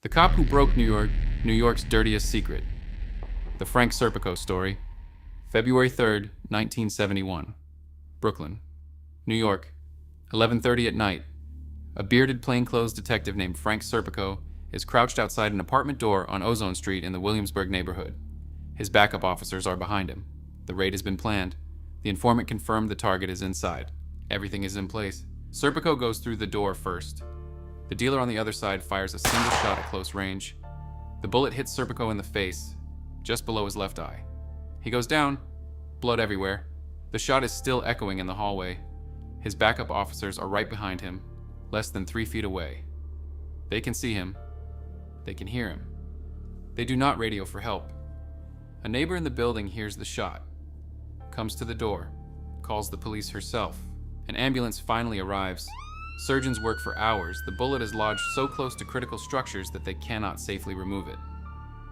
The cop who broke New York's dirtiest secret. The Frank Serpico story. February 3rd, 1971. Brooklyn, New York, 11:30 at night. A bearded plainclothes detective named Frank Serpico is crouched outside an apartment door on Ozone Street in the Williamsburg neighborhood. His backup officers are behind him. The raid has been planned. The informant confirmed the target is inside. Everything is in place. Serpico goes through the door first. The dealer on the other side fires a single shot at close range. The bullet hits Serpico in the face, just below his left eye. He goes down, blood everywhere. The shot is still echoing in the hallway. His backup officers are right behind him, less than 3 feet away. They can see him. They can hear him. They do not radio for help. A neighbor in the building hears the shot, comes to the door, calls the police herself. An ambulance finally arrives. Surgeons work for hours. The bullet is lodged so close to critical structures that they cannot safely remove it.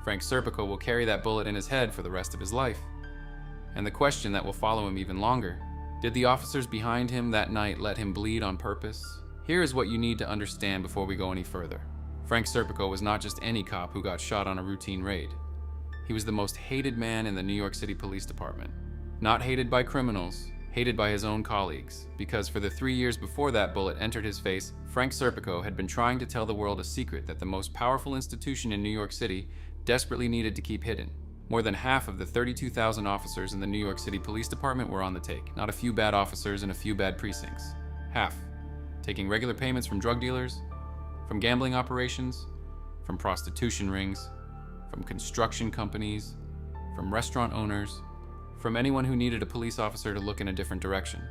Frank Serpico will carry that bullet in his head for the rest of his life. And the question that will follow him even longer: did the officers behind him that night let him bleed on purpose? Here is what you need to understand before we go any further. Frank Serpico was not just any cop who got shot on a routine raid. He was the most hated man in the New York City Police Department. Not hated by criminals, hated by his own colleagues, because for the 3 years before that bullet entered his face, Frank Serpico had been trying to tell the world a secret that the most powerful institution in New York City desperately needed to keep hidden. More than half of the 32,000 officers in the New York City Police Department were on the take, not a few bad officers in a few bad precincts. Half. Taking regular payments from drug dealers, from gambling operations, from prostitution rings, from construction companies, from restaurant owners, from anyone who needed a police officer to look in a different direction.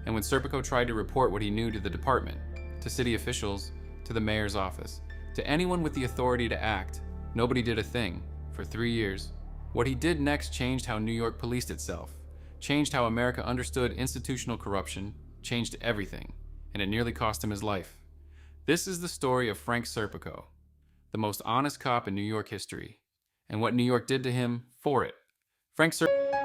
And when Serpico tried to report what he knew to the department, to city officials, to the mayor's office, to anyone with the authority to act, nobody did a thing for 3 years. What he did next changed how New York policed itself, changed how America understood institutional corruption, changed everything, and it nearly cost him his life. This is the story of Frank Serpico, the most honest cop in New York history, and what New York did to him for it. Frank Serpico